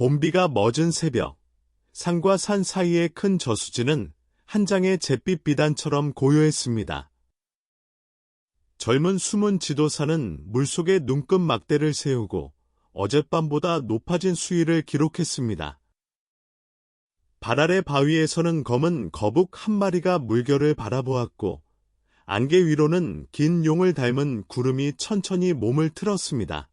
봄비가 멎은 새벽, 산과 산 사이의 큰 저수지는 한 장의 잿빛 비단처럼 고요했습니다. 젊은 숨은 지도사는 물속에 눈금 막대를 세우고 어젯밤보다 높아진 수위를 기록했습니다. 발 아래 바위에서는 검은 거북 한 마리가 물결을 바라보았고 안개 위로는 긴 용을 닮은 구름이 천천히 몸을 틀었습니다.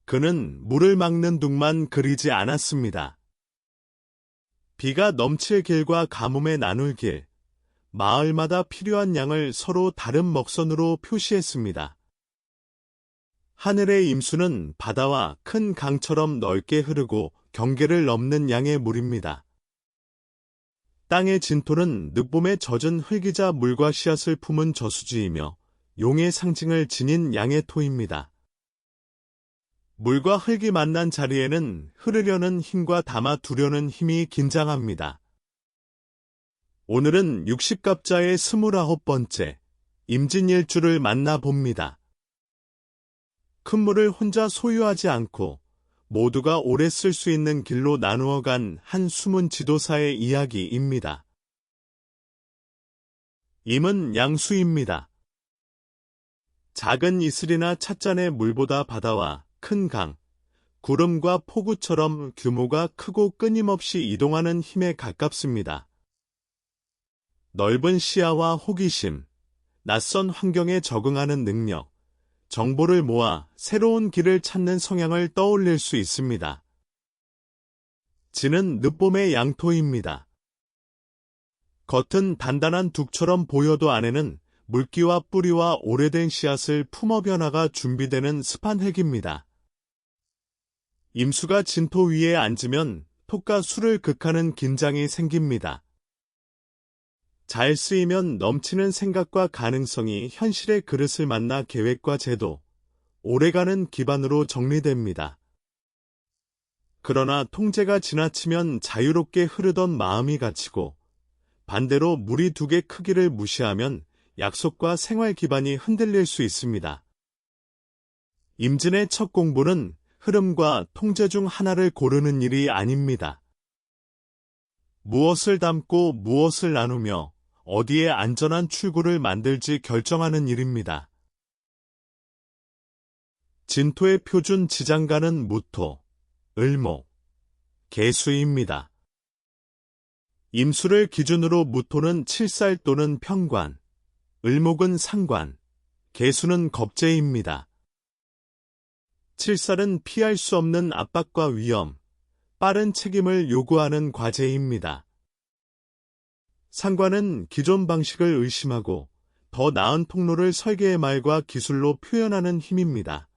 그는 물을 막는 둥만 그리지 않았습니다. 비가 넘칠 길과 가뭄에 나눌 길, 마을마다 필요한 양을 서로 다른 먹선으로 표시했습니다. 하늘의 임수는 바다와 큰 강처럼 넓게 흐르고 경계를 넘는 양의 물입니다. 땅의 진토는 늦봄에 젖은 흙이자 물과 씨앗을 품은 저수지이며 용의 상징을 지닌 양의 토입니다. 물과 흙이 만난 자리에는 흐르려는 힘과 담아 두려는 힘이 긴장합니다. 오늘은 60갑자의 29번째 임진일주를 만나봅니다. 큰 물을 혼자 소유하지 않고 모두가 오래 쓸 수 있는 길로 나누어 간 한 숨은 지도사의 이야기입니다. 임은 양수입니다. 작은 이슬이나 찻잔의 물보다 바다와 큰 강, 구름과 폭우처럼 규모가 크고 끊임없이 이동하는 힘에 가깝습니다. 넓은 시야와 호기심, 낯선 환경에 적응하는 능력, 정보를 모아 새로운 길을 찾는 성향을 떠올릴 수 있습니다. 지는 늦봄의 양토입니다. 겉은 단단한 둑처럼 보여도 안에는 물기와 뿌리와 오래된 씨앗을 품어 변화가 준비되는 습한 흙입니다. 임수가 진토 위에 앉으면 톡과 술을 극하는 긴장이 생깁니다. 잘 쓰이면 넘치는 생각과 가능성이 현실의 그릇을 만나 계획과 제도, 오래가는 기반으로 정리됩니다. 그러나 통제가 지나치면 자유롭게 흐르던 마음이 갇히고 반대로 물이 둑의 크기를 무시하면 약속과 생활 기반이 흔들릴 수 있습니다. 임진의 첫 공부는 흐름과 통제 중 하나를 고르는 일이 아닙니다. 무엇을 담고 무엇을 나누며 어디에 안전한 출구를 만들지 결정하는 일입니다. 진토의 표준 지장간은 무토, 을목, 계수입니다. 임수를 기준으로 무토는 칠살 또는 평관, 을목은 상관, 계수는 겁재입니다. 칠살은 피할 수 없는 압박과 위험, 빠른 책임을 요구하는 과제입니다. 상관은 기존 방식을 의심하고 더 나은 통로를 설계의 말과 기술로 표현하는 힘입니다.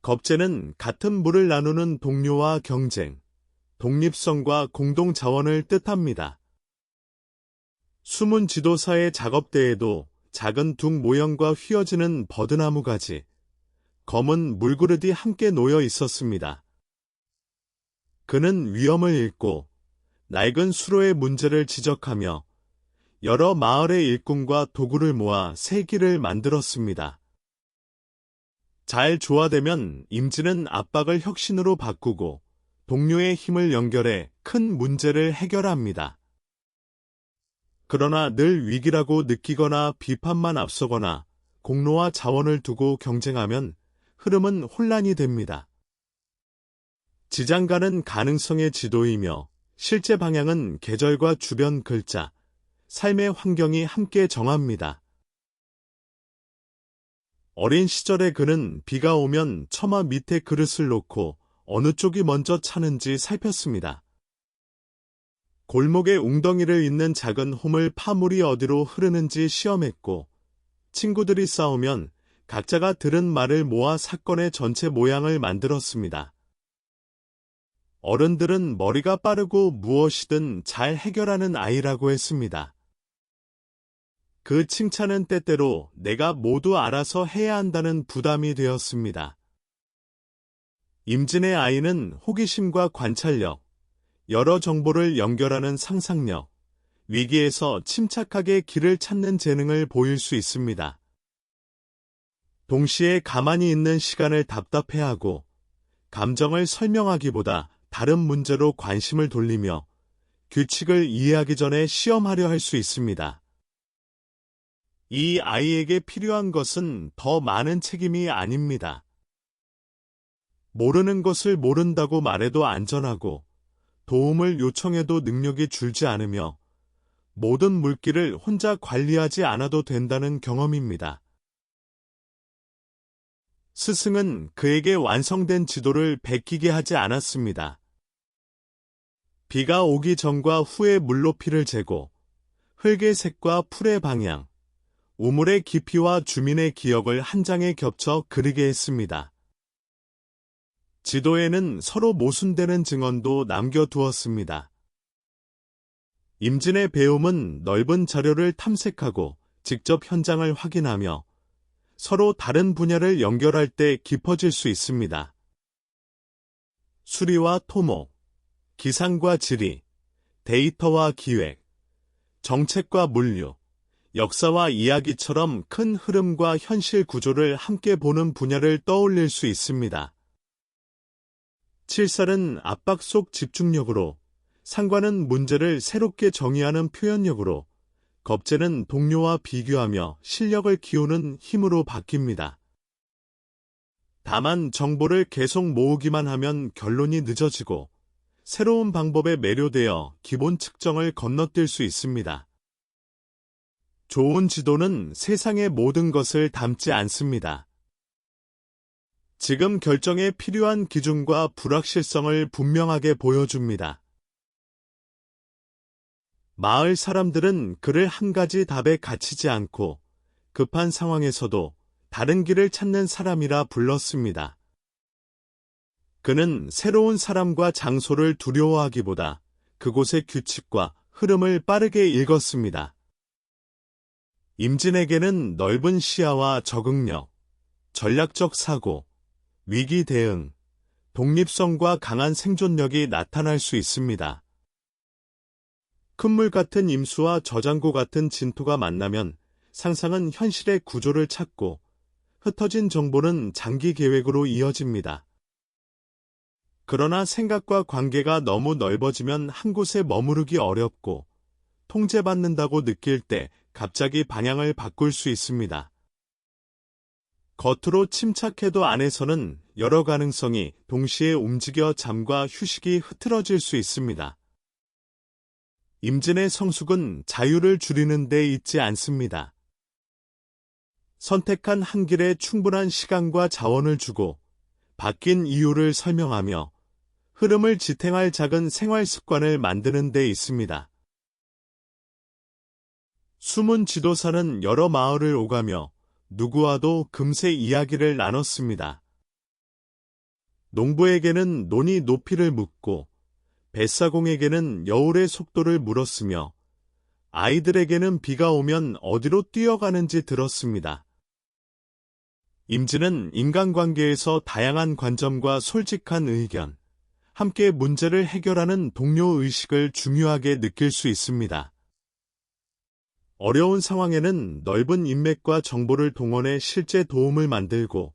겁재는 같은 물을 나누는 동료와 경쟁, 독립성과 공동 자원을 뜻합니다. 숨은 지도사의 작업대에도 작은 둑 모형과 휘어지는 버드나무 가지, 검은 물그릇이 함께 놓여 있었습니다. 그는 위험을 읽고 낡은 수로의 문제를 지적하며 여러 마을의 일꾼과 도구를 모아 새 길을 만들었습니다. 잘 조화되면 임진은 압박을 혁신으로 바꾸고 동료의 힘을 연결해 큰 문제를 해결합니다. 그러나 늘 위기라고 느끼거나 비판만 앞서거나 공로와 자원을 두고 경쟁하면 흐름은 혼란이 됩니다. 지장간은 가능성의 지도이며 실제 방향은 계절과 주변 글자, 삶의 환경이 함께 정합니다. 어린 시절의 그는 비가 오면 처마 밑에 그릇을 놓고 어느 쪽이 먼저 차는지 살폈습니다. 골목에 웅덩이를 잇는 작은 호물 파물이 어디로 흐르는지 시험했고 친구들이 싸우면 각자가 들은 말을 모아 사건의 전체 모양을 만들었습니다. 어른들은 머리가 빠르고 무엇이든 잘 해결하는 아이라고 했습니다. 그 칭찬은 때때로 내가 모두 알아서 해야 한다는 부담이 되었습니다. 임진의 아이는 호기심과 관찰력, 여러 정보를 연결하는 상상력, 위기에서 침착하게 길을 찾는 재능을 보일 수 있습니다. 동시에 가만히 있는 시간을 답답해하고 감정을 설명하기보다 다른 문제로 관심을 돌리며 규칙을 이해하기 전에 시험하려 할 수 있습니다. 이 아이에게 필요한 것은 더 많은 책임이 아닙니다. 모르는 것을 모른다고 말해도 안전하고 도움을 요청해도 능력이 줄지 않으며 모든 물기를 혼자 관리하지 않아도 된다는 경험입니다. 스승은 그에게 완성된 지도를 베끼게 하지 않았습니다. 비가 오기 전과 후의 물높이를 재고 흙의 색과 풀의 방향, 우물의 깊이와 주민의 기억을 한 장에 겹쳐 그리게 했습니다. 지도에는 서로 모순되는 증언도 남겨두었습니다. 임진의 배움은 넓은 자료를 탐색하고 직접 현장을 확인하며 서로 다른 분야를 연결할 때 깊어질 수 있습니다. 수리와 토목, 기상과 지리, 데이터와 기획, 정책과 물류, 역사와 이야기처럼 큰 흐름과 현실 구조를 함께 보는 분야를 떠올릴 수 있습니다. 칠살은 압박 속 집중력으로, 상관은 문제를 새롭게 정의하는 표현력으로, 겁재는 동료와 비교하며 실력을 키우는 힘으로 바뀝니다. 다만 정보를 계속 모으기만 하면 결론이 늦어지고 새로운 방법에 매료되어 기본 측정을 건너뛸 수 있습니다. 좋은 지도는 세상의 모든 것을 담지 않습니다. 지금 결정에 필요한 기준과 불확실성을 분명하게 보여줍니다. 마을 사람들은 그를 한 가지 답에 갇히지 않고 급한 상황에서도 다른 길을 찾는 사람이라 불렀습니다. 그는 새로운 사람과 장소를 두려워하기보다 그곳의 규칙과 흐름을 빠르게 읽었습니다. 임진에게는 넓은 시야와 적응력, 전략적 사고, 위기 대응, 독립성과 강한 생존력이 나타날 수 있습니다. 큰 물 같은 임수와 저장고 같은 진토가 만나면 상상은 현실의 구조를 찾고 흩어진 정보는 장기 계획으로 이어집니다. 그러나 생각과 관계가 너무 넓어지면 한 곳에 머무르기 어렵고 통제받는다고 느낄 때 갑자기 방향을 바꿀 수 있습니다. 겉으로 침착해도 안에서는 여러 가능성이 동시에 움직여 잠과 휴식이 흐트러질 수 있습니다. 임진의 성숙은 자유를 줄이는 데 있지 않습니다. 선택한 한 길에 충분한 시간과 자원을 주고 바뀐 이유를 설명하며 흐름을 지탱할 작은 생활 습관을 만드는 데 있습니다. 숨은 지도사는 여러 마을을 오가며 누구와도 금세 이야기를 나눴습니다. 농부에게는 논이 높이를 묻고 뱃사공에게는 여울의 속도를 물었으며 아이들에게는 비가 오면 어디로 뛰어가는지 들었습니다. 임진은 인간관계에서 다양한 관점과 솔직한 의견, 함께 문제를 해결하는 동료의식을 중요하게 느낄 수 있습니다. 어려운 상황에는 넓은 인맥과 정보를 동원해 실제 도움을 만들고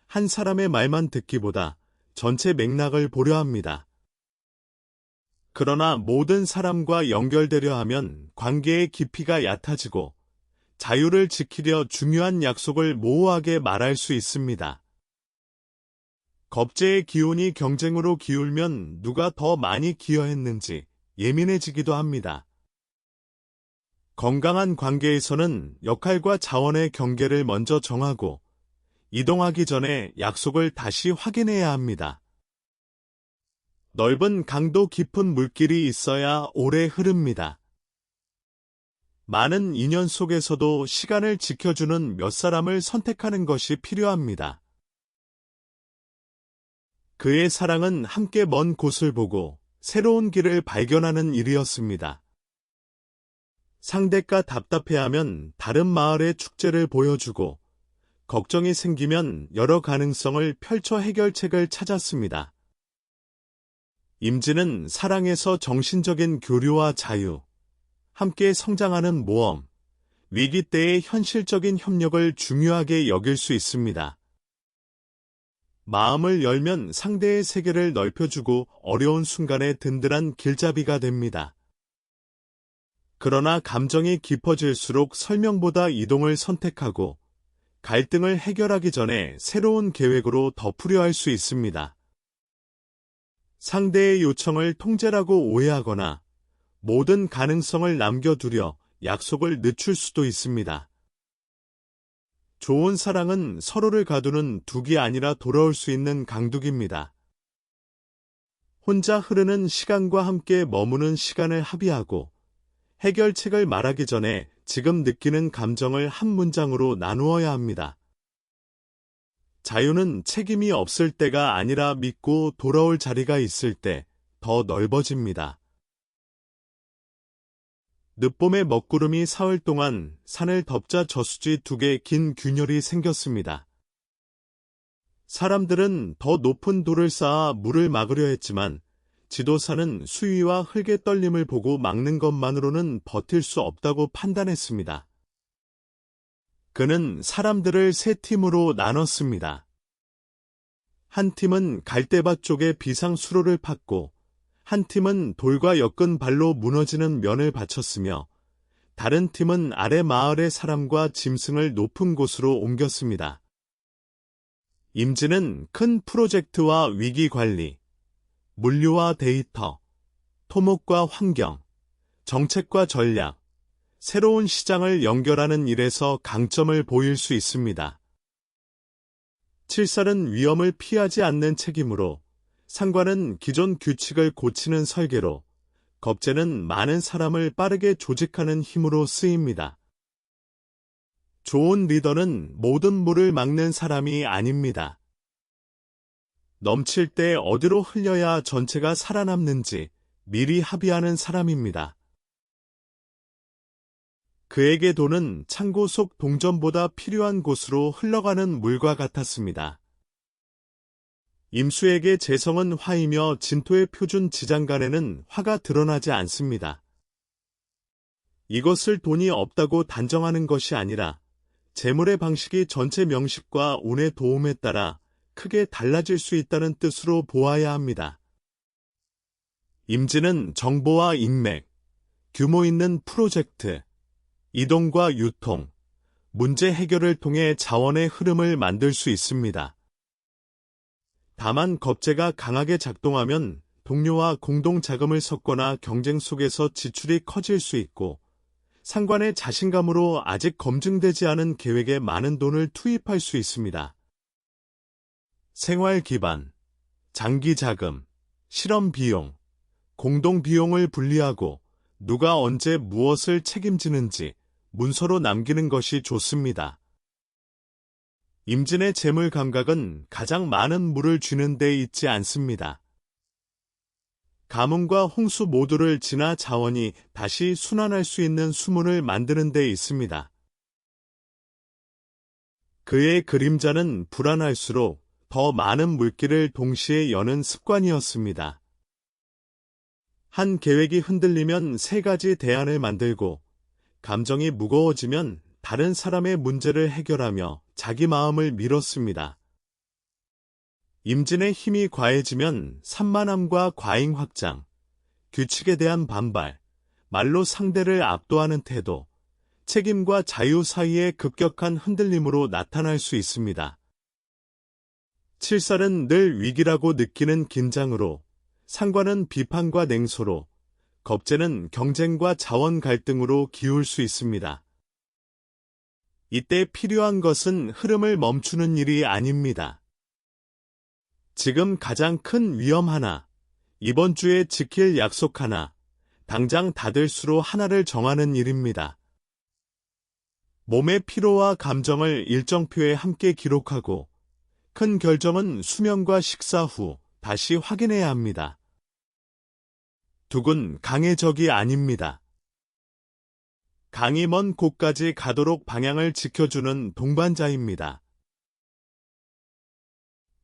한 사람의 말만 듣기보다 전체 맥락을 보려 합니다. 그러나 모든 사람과 연결되려 하면 관계의 깊이가 얕아지고 자유를 지키려 중요한 약속을 모호하게 말할 수 있습니다. 겁재의 기운이 경쟁으로 기울면 누가 더 많이 기여했는지 예민해지기도 합니다. 건강한 관계에서는 역할과 자원의 경계를 먼저 정하고 이동하기 전에 약속을 다시 확인해야 합니다. 넓은 강도 깊은 물길이 있어야 오래 흐릅니다. 많은 인연 속에서도 시간을 지켜주는 몇 사람을 선택하는 것이 필요합니다. 그의 사랑은 함께 먼 곳을 보고 새로운 길을 발견하는 일이었습니다. 상대가 답답해하면 다른 마을의 축제를 보여주고 걱정이 생기면 여러 가능성을 펼쳐 해결책을 찾았습니다. 임진은 사랑에서 정신적인 교류와 자유, 함께 성장하는 모험, 위기 때의 현실적인 협력을 중요하게 여길 수 있습니다. 마음을 열면 상대의 세계를 넓혀주고 어려운 순간에 든든한 길잡이가 됩니다. 그러나 감정이 깊어질수록 설명보다 이동을 선택하고 갈등을 해결하기 전에 새로운 계획으로 덮으려 할 수 있습니다. 상대의 요청을 통제라고 오해하거나 모든 가능성을 남겨두려 약속을 늦출 수도 있습니다. 좋은 사랑은 서로를 가두는 둑이 아니라 돌아올 수 있는 강둑입니다. 혼자 흐르는 시간과 함께 머무는 시간을 합의하고 해결책을 말하기 전에 지금 느끼는 감정을 한 문장으로 나누어야 합니다. 자유는 책임이 없을 때가 아니라 믿고 돌아올 자리가 있을 때 더 넓어집니다. 늦봄의 먹구름이 사흘 동안 산을 덮자 저수지 2개 긴 균열이 생겼습니다. 사람들은 더 높은 돌을 쌓아 물을 막으려 했지만 지도사는 수위와 흙의 떨림을 보고 막는 것만으로는 버틸 수 없다고 판단했습니다. 그는 사람들을 3팀으로 나눴습니다. 한 팀은 갈대밭 쪽에 비상수로를 팠고 한 팀은 돌과 엮은 발로 무너지는 면을 받쳤으며 다른 팀은 아래 마을의 사람과 짐승을 높은 곳으로 옮겼습니다. 임진은 큰 프로젝트와 위기관리, 물류와 데이터, 토목과 환경, 정책과 전략, 새로운 시장을 연결하는 일에서 강점을 보일 수 있습니다. 칠살은 위험을 피하지 않는 책임으로, 상관은 기존 규칙을 고치는 설계로, 겁재는 많은 사람을 빠르게 조직하는 힘으로 쓰입니다. 좋은 리더는 모든 물을 막는 사람이 아닙니다. 넘칠 때 어디로 흘려야 전체가 살아남는지 미리 합의하는 사람입니다. 그에게 돈은 창고 속 동전보다 필요한 곳으로 흘러가는 물과 같았습니다. 임수에게 재성은 화이며 진토의 표준 지장간에는 화가 드러나지 않습니다. 이것을 돈이 없다고 단정하는 것이 아니라 재물의 방식이 전체 명식과 운의 도움에 따라 크게 달라질 수 있다는 뜻으로 보아야 합니다. 임진은 정보와 인맥, 규모 있는 프로젝트, 이동과 유통, 문제 해결을 통해 자원의 흐름을 만들 수 있습니다. 다만 겁재가 강하게 작동하면 동료와 공동 자금을 섞거나 경쟁 속에서 지출이 커질 수 있고 상관의 자신감으로 아직 검증되지 않은 계획에 많은 돈을 투입할 수 있습니다. 생활 기반, 장기 자금, 실험 비용, 공동 비용을 분리하고 누가 언제 무엇을 책임지는지 문서로 남기는 것이 좋습니다. 임진의 재물 감각은 가장 많은 물을 쥐는 데 있지 않습니다. 가뭄과 홍수 모두를 지나 자원이 다시 순환할 수 있는 수문을 만드는 데 있습니다. 그의 그림자는 불안할수록 더 많은 물길을 동시에 여는 습관이었습니다. 한 계획이 흔들리면 3가지 대안을 만들고 감정이 무거워지면 다른 사람의 문제를 해결하며 자기 마음을 밀었습니다. 임진의 힘이 과해지면 산만함과 과잉 확장, 규칙에 대한 반발, 말로 상대를 압도하는 태도, 책임과 자유 사이의 급격한 흔들림으로 나타날 수 있습니다. 칠살은 늘 위기라고 느끼는 긴장으로, 상관은 비판과 냉소로, 겁재는 경쟁과 자원 갈등으로 기울 수 있습니다. 이때 필요한 것은 흐름을 멈추는 일이 아닙니다. 지금 가장 큰 위험 하나, 이번 주에 지킬 약속 하나, 당장 닫을 수로 하나를 정하는 일입니다. 몸의 피로와 감정을 일정표에 함께 기록하고 큰 결정은 수면과 식사 후 다시 확인해야 합니다. 둑은 강의 적이 아닙니다. 강이 먼 곳까지 가도록 방향을 지켜주는 동반자입니다.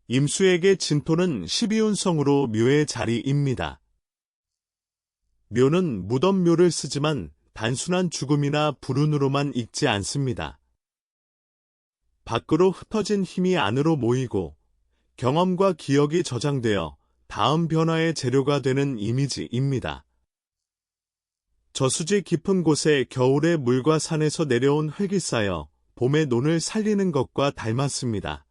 임수에게 진토는 12운성으로 묘의 자리입니다. 묘는 무덤묘를 쓰지만 단순한 죽음이나 불운으로만 읽지 않습니다. 밖으로 흩어진 힘이 안으로 모이고 경험과 기억이 저장되어 다음 변화의 재료가 되는 이미지입니다. 저수지 깊은 곳에 겨울에 물과 산에서 내려온 흙이 쌓여 봄의 논을 살리는 것과 닮았습니다.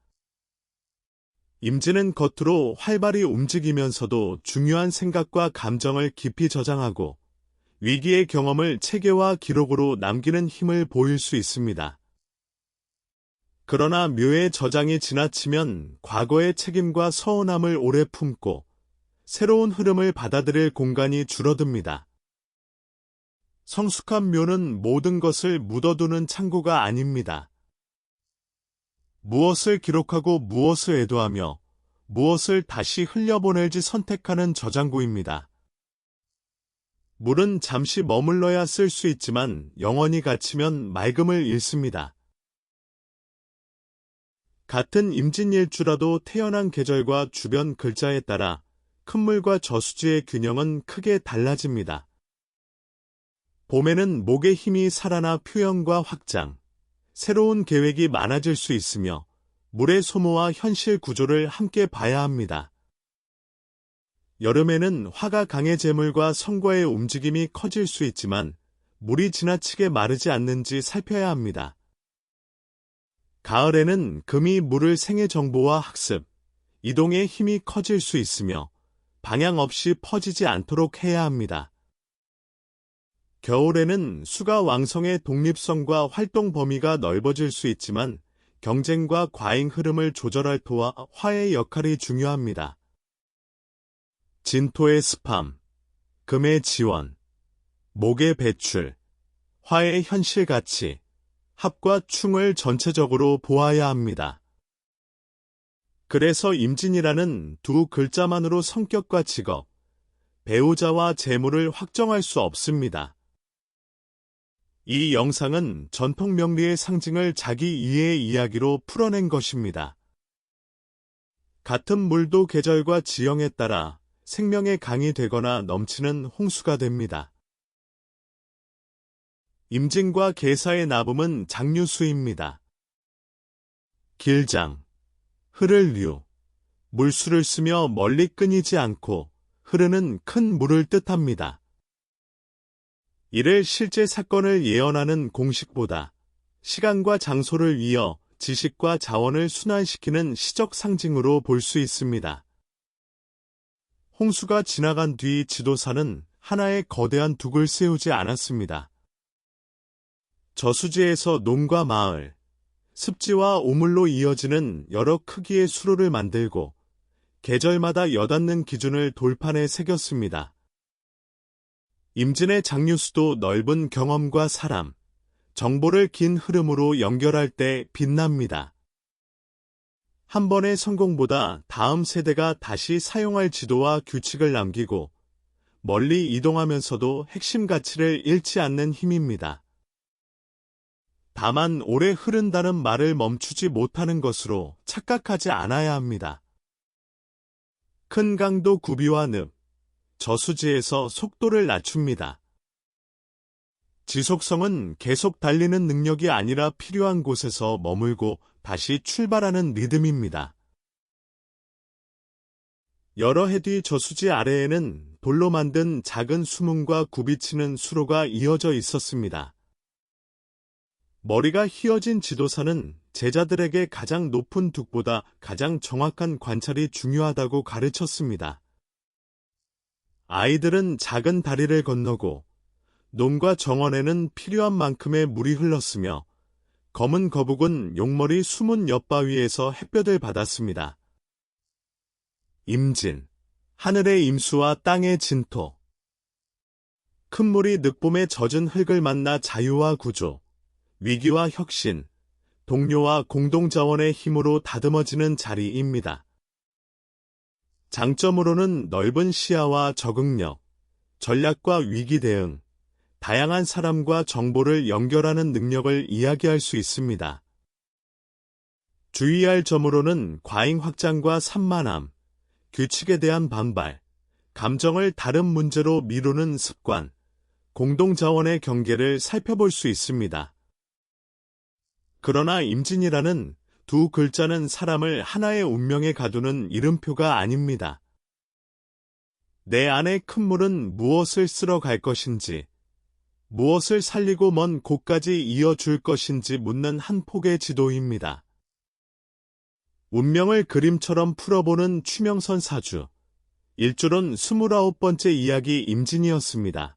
임진은 겉으로 활발히 움직이면서도 중요한 생각과 감정을 깊이 저장하고 위기의 경험을 체계와 기록으로 남기는 힘을 보일 수 있습니다. 그러나 묘의 저장이 지나치면 과거의 책임과 서운함을 오래 품고 새로운 흐름을 받아들일 공간이 줄어듭니다. 성숙한 묘는 모든 것을 묻어두는 창고가 아닙니다. 무엇을 기록하고 무엇을 애도하며 무엇을 다시 흘려보낼지 선택하는 저장고입니다. 물은 잠시 머물러야 쓸 수 있지만 영원히 갇히면 맑음을 잃습니다. 같은 임진일주라도 태어난 계절과 주변 글자에 따라 큰 물과 저수지의 균형은 크게 달라집니다. 봄에는 목의 힘이 살아나 표현과 확장, 새로운 계획이 많아질 수 있으며 물의 소모와 현실 구조를 함께 봐야 합니다. 여름에는 화가 강해재물과 성과의 움직임이 커질 수 있지만 물이 지나치게 마르지 않는지 살펴야 합니다. 가을에는 금이 물을 생애 정보와 학습, 이동의 힘이 커질 수 있으며 방향 없이 퍼지지 않도록 해야 합니다. 겨울에는 수가 왕성의 독립성과 활동 범위가 넓어질 수 있지만 경쟁과 과잉 흐름을 조절할 토와 화의 역할이 중요합니다. 진토의 습함, 금의 지원, 목의 배출, 화의 현실 가치, 합과 충을 전체적으로 보아야 합니다. 그래서 임진이라는 두 글자만으로 성격과 직업, 배우자와 재물을 확정할 수 없습니다. 이 영상은 전통 명리의 상징을 자기 이해의 이야기로 풀어낸 것입니다. 같은 물도 계절과 지형에 따라 생명의 강이 되거나 넘치는 홍수가 됩니다. 임진과 계사의 나붐은 장류수입니다. 길장, 흐를 류, 물수를 쓰며 멀리 끊이지 않고 흐르는 큰 물을 뜻합니다. 이를 실제 사건을 예언하는 공식보다 시간과 장소를 이어 지식과 자원을 순환시키는 시적 상징으로 볼 수 있습니다. 홍수가 지나간 뒤 지도사는 하나의 거대한 둑을 세우지 않았습니다. 저수지에서 논과 마을, 습지와 우물로 이어지는 여러 크기의 수로를 만들고 계절마다 여닫는 기준을 돌판에 새겼습니다. 임진의 장류수도 넓은 경험과 사람, 정보를 긴 흐름으로 연결할 때 빛납니다. 한 번의 성공보다 다음 세대가 다시 사용할 지도와 규칙을 남기고 멀리 이동하면서도 핵심 가치를 잃지 않는 힘입니다. 다만 오래 흐른다는 말을 멈추지 못하는 것으로 착각하지 않아야 합니다. 큰 강도 구비와 늪, 저수지에서 속도를 낮춥니다. 지속성은 계속 달리는 능력이 아니라 필요한 곳에서 머물고 다시 출발하는 리듬입니다. 여러 해 뒤 저수지 아래에는 돌로 만든 작은 수문과 굽이치는 수로가 이어져 있었습니다. 머리가 휘어진 지도사는 제자들에게 가장 높은 둑보다 가장 정확한 관찰이 중요하다고 가르쳤습니다. 아이들은 작은 다리를 건너고 논과 정원에는 필요한 만큼의 물이 흘렀으며 검은 거북은 용머리 수문 옆바위에서 햇볕을 받았습니다. 임진, 하늘의 임수와 땅의 진토. 큰 물이 늑봄에 젖은 흙을 만나 자유와 구조, 위기와 혁신, 동료와 공동자원의 힘으로 다듬어지는 자리입니다. 장점으로는 넓은 시야와 적응력, 전략과 위기 대응, 다양한 사람과 정보를 연결하는 능력을 이야기할 수 있습니다. 주의할 점으로는 과잉 확장과 산만함, 규칙에 대한 반발, 감정을 다른 문제로 미루는 습관, 공동자원의 경계를 살펴볼 수 있습니다. 그러나 임진이라는 두 글자는 사람을 하나의 운명에 가두는 이름표가 아닙니다. 내 안의 큰 물은 무엇을 쓸어 갈 것인지, 무엇을 살리고 먼 곳까지 이어줄 것인지 묻는 한 폭의 지도입니다. 운명을 그림처럼 풀어보는 추명선 사주. 일주론 29번째 이야기 임진이었습니다.